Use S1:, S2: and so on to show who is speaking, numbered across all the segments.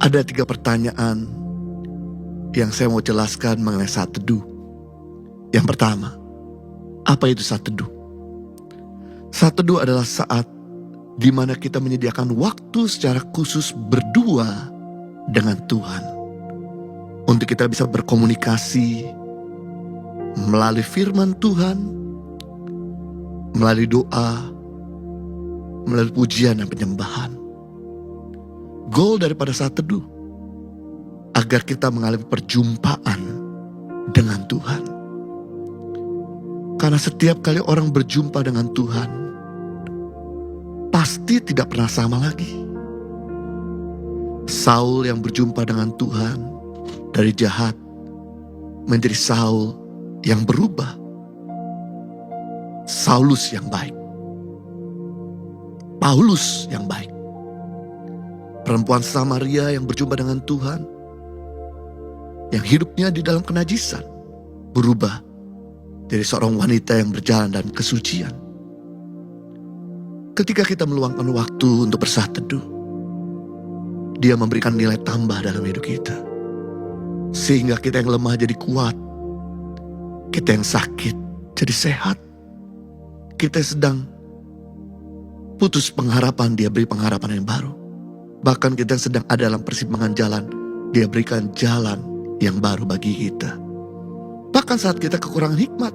S1: Ada 3 pertanyaan yang saya mau jelaskan mengenai saat teduh. Yang pertama, apa itu saat teduh? Saat teduh adalah saat di mana kita menyediakan waktu secara khusus berdua dengan Tuhan. Untuk kita bisa berkomunikasi melalui firman Tuhan, melalui doa, melalui pujian dan penyembahan. Goal daripada saat teduh agar kita mengalami perjumpaan dengan Tuhan. Karena setiap kali orang berjumpa dengan Tuhan, pasti tidak pernah sama lagi. Saul yang berjumpa dengan Tuhan dari jahat menjadi Saul yang berubah. Saulus yang baik. Paulus yang baik. Perempuan Samaria yang berjumpa dengan Tuhan, yang hidupnya di dalam kenajisan, berubah jadi seorang wanita yang berjalan dan kesucian. Ketika kita meluangkan waktu untuk bersaat teduh, Dia memberikan nilai tambah dalam hidup kita. Sehingga kita yang lemah jadi kuat, kita yang sakit jadi sehat, kita yang sedang putus pengharapan, Dia beri pengharapan yang baru. Bahkan kita yang sedang ada dalam persimpangan jalan, Dia berikan jalan yang baru bagi kita. Bahkan saat kita kekurangan hikmat,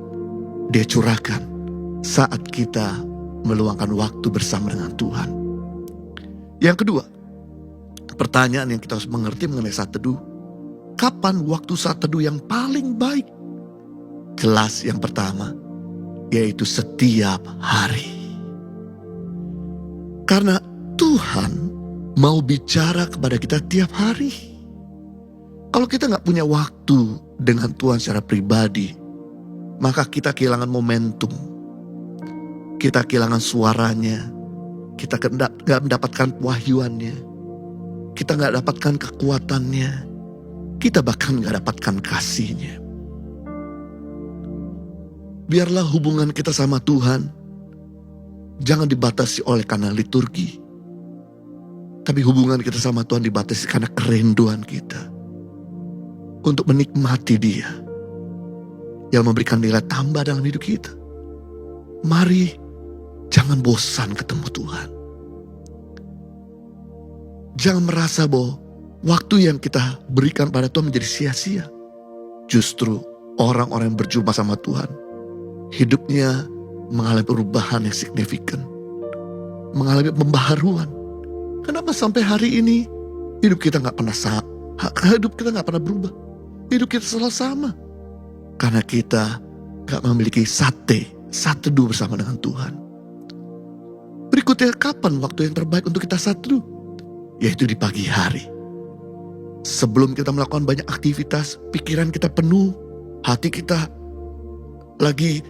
S1: Dia curahkan saat kita meluangkan waktu bersama dengan Tuhan. Yang kedua, pertanyaan yang kita harus mengerti mengenai saat teduh. Kapan waktu saat teduh yang paling baik? Jelas yang pertama, yaitu setiap hari. Karena Tuhan mau bicara kepada kita tiap hari. Kalau kita gak punya waktu dengan Tuhan secara pribadi, maka kita kehilangan momentum. Kita kehilangan suaranya. Kita gak mendapatkan wahyuannya. Kita gak dapatkan kekuatannya. Kita bahkan gak dapatkan kasihnya. Biarlah hubungan kita sama Tuhan jangan dibatasi oleh karena liturgi. Tapi hubungan kita sama Tuhan dibatasi karena kerinduan kita untuk menikmati Dia yang memberikan nilai tambah dalam hidup kita. Mari jangan bosan ketemu Tuhan. Jangan merasa bahwa waktu yang kita berikan pada Tuhan menjadi sia-sia. Justru orang-orang yang berjumpa sama Tuhan, hidupnya mengalami perubahan yang signifikan, mengalami pembaharuan. Kenapa sampai hari ini hidup kita gak pernah berubah? Hidup kita selalu sama. Karena kita gak memiliki saat teduh bersama dengan Tuhan. Berikutnya, kapan waktu yang terbaik untuk kita saat teduh? Yaitu di pagi hari. Sebelum kita melakukan banyak aktivitas, pikiran kita penuh, hati kita lagi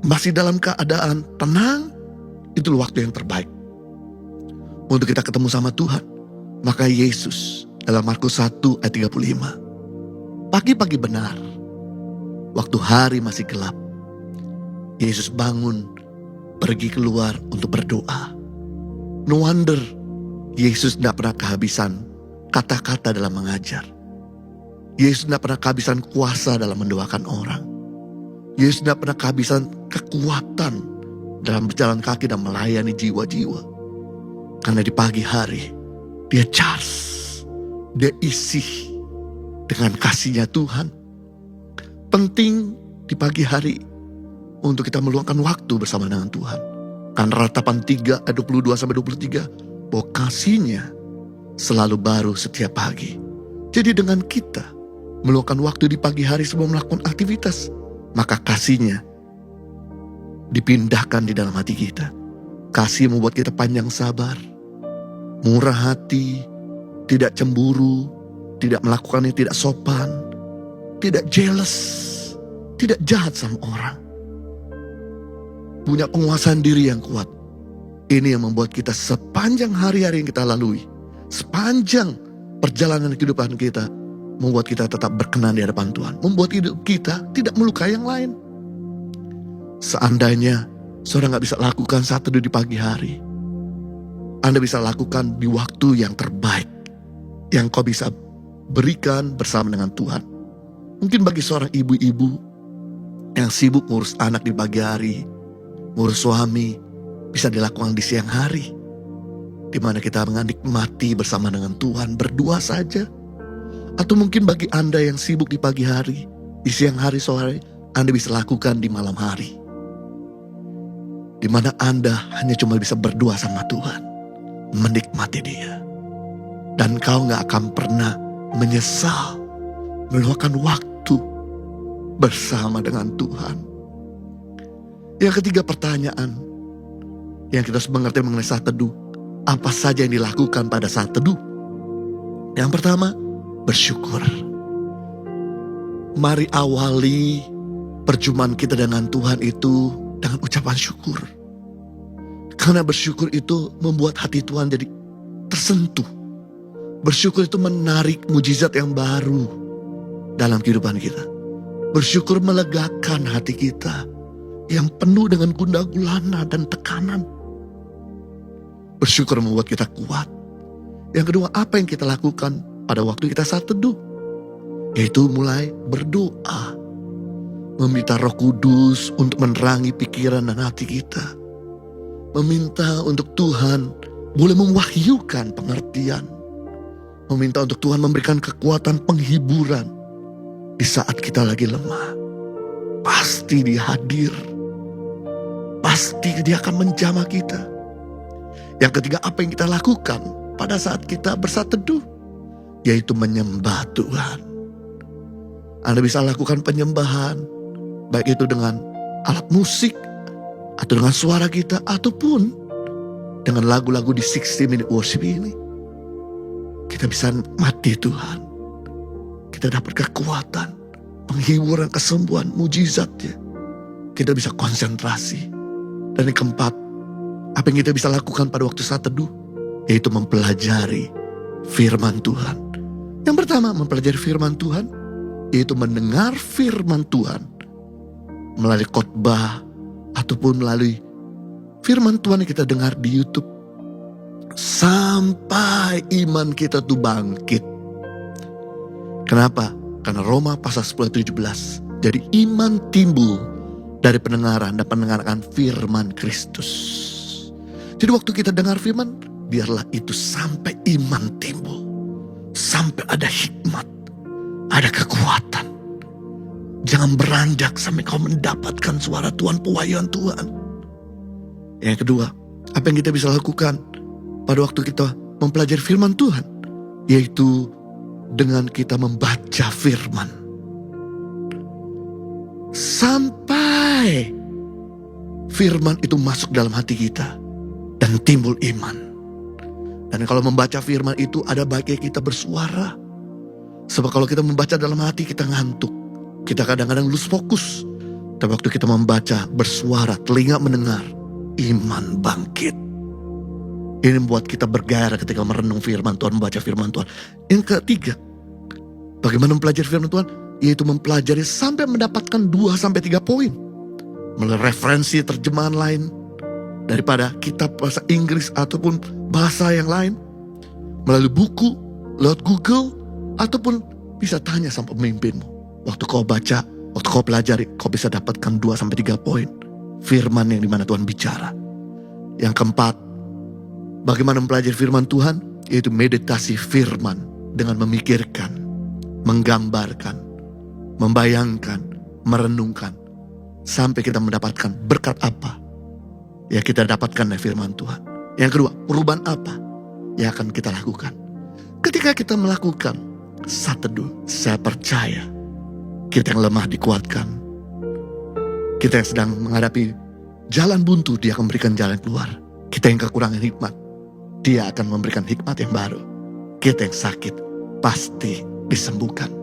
S1: masih dalam keadaan tenang, itu waktu yang terbaik untuk kita ketemu sama Tuhan. Maka Yesus dalam Markus 1 ayat 35. Pagi-pagi benar, waktu hari masih gelap, Yesus bangun, pergi keluar untuk berdoa. No wonder Yesus tidak pernah kehabisan kata-kata dalam mengajar. Yesus tidak pernah kehabisan kuasa dalam mendoakan orang. Yesus tidak pernah kehabisan kekuatan dalam berjalan kaki dan melayani jiwa-jiwa. Karena di pagi hari, Dia charge, Dia isi dengan kasihnya Tuhan. Penting di pagi hari untuk kita meluangkan waktu bersama dengan Tuhan. Karena Ratapan 3 ayat 22-23, bahwa kasihnya selalu baru setiap pagi. Jadi dengan kita meluangkan waktu di pagi hari sebelum melakukan aktivitas, maka kasihnya dipindahkan di dalam hati kita. Kasih membuat kita panjang sabar, murah hati, tidak cemburu, tidak melakukan yang tidak sopan, tidak jealous, tidak jahat sama orang. Punya penguasaan diri yang kuat. Ini yang membuat kita sepanjang hari-hari yang kita lalui, sepanjang perjalanan kehidupan kita, membuat kita tetap berkenan di hadapan Tuhan. Membuat hidup kita tidak melukai yang lain. Seandainya saudara gak bisa lakukan saat teduh di pagi hari, Anda bisa lakukan di waktu yang terbaik, yang kau bisa berikan bersama dengan Tuhan. Mungkin bagi seorang ibu-ibu yang sibuk ngurus anak di pagi hari, ngurus suami, bisa dilakukan di siang hari, di mana kita menikmati bersama dengan Tuhan berdua saja. Atau mungkin bagi Anda yang sibuk di pagi hari, di siang hari, sore, Anda bisa lakukan di malam hari, di mana Anda hanya cuma bisa berdua sama Tuhan, menikmati Dia. Dan kau gak akan pernah menyesal meluangkan waktu bersama dengan Tuhan. Yang ketiga, pertanyaan yang kita harus mengerti mengenai saat teduh. Apa saja yang dilakukan pada saat teduh? Yang pertama, bersyukur. Mari awali perjumpaan kita dengan Tuhan itu dengan ucapan syukur. Karena bersyukur itu membuat hati Tuhan jadi tersentuh. Bersyukur itu menarik mujizat yang baru dalam kehidupan kita. Bersyukur melegakan hati kita yang penuh dengan gundah gulana dan tekanan. Bersyukur membuat kita kuat. Yang kedua, apa yang kita lakukan pada waktu kita saat teduh? Yaitu mulai berdoa. Meminta Roh Kudus untuk menerangi pikiran dan hati kita. Meminta untuk Tuhan boleh mewahyukan pengertian. Meminta untuk Tuhan memberikan kekuatan penghiburan di saat kita lagi lemah. Pasti Dia hadir. Pasti Dia akan menjamah kita. Yang ketiga, apa yang kita lakukan pada saat kita bersat teduh? Yaitu menyembah Tuhan. Anda bisa lakukan penyembahan, baik itu dengan alat musik, atau dengan suara kita, ataupun dengan lagu-lagu di 60 Minute Worship ini. Kita bisa mati Tuhan. Kita dapat kekuatan, penghiburan, kesembuhan, mujizatnya. Kita bisa konsentrasi. Dan yang keempat, apa yang kita bisa lakukan pada waktu saat teduh? Yaitu mempelajari firman Tuhan. Yang pertama, mempelajari firman Tuhan, yaitu mendengar firman Tuhan melalui khotbah ataupun melalui firman Tuhan yang kita dengar di YouTube. Sampai iman kita tuh bangkit. Kenapa? Karena Roma pasal 10:17. Jadi iman timbul dari pendengaran dan pendengaran firman Kristus. Jadi waktu kita dengar firman, biarlah itu sampai iman timbul. Sampai ada hikmat, ada kekuatan. Jangan beranjak sampai kau mendapatkan suara Tuhan, pewahyuan Tuhan. Yang kedua, apa yang kita bisa lakukan pada waktu kita mempelajari firman Tuhan? Yaitu dengan kita membaca firman. Sampai firman itu masuk dalam hati kita dan timbul iman. Dan kalau membaca firman itu ada baiknya kita bersuara. Sebab kalau kita membaca dalam hati kita ngantuk. Kita kadang-kadang lose fokus. Tapi waktu kita membaca, bersuara, telinga mendengar, iman bangkit. Ini membuat kita bergairah ketika merenung firman Tuhan, membaca firman Tuhan. Yang ketiga, bagaimana mempelajari firman Tuhan? Yaitu mempelajari sampai mendapatkan 2-3 poin. Melalui referensi terjemahan lain daripada kitab bahasa Inggris ataupun bahasa yang lain. Melalui buku, lewat Google, ataupun bisa tanya sama pemimpinmu. Waktu kau baca, waktu kau pelajari, kau bisa dapatkan 2-3 poin firman yang dimana Tuhan bicara. Yang keempat, bagaimana mempelajari firman Tuhan? Yaitu meditasi firman dengan memikirkan, menggambarkan, membayangkan, merenungkan. Sampai kita mendapatkan berkat apa ya kita dapatkan dari firman Tuhan. Yang kedua, perubahan apa yang akan kita lakukan? Ketika kita melakukan saat teduh, saya percaya kita yang lemah dikuatkan. Kita yang sedang menghadapi jalan buntu, Dia akan memberikan jalan keluar. Kita yang kekurangan hikmat, Dia akan memberikan hikmat yang baru. Kita yang sakit, pasti disembuhkan.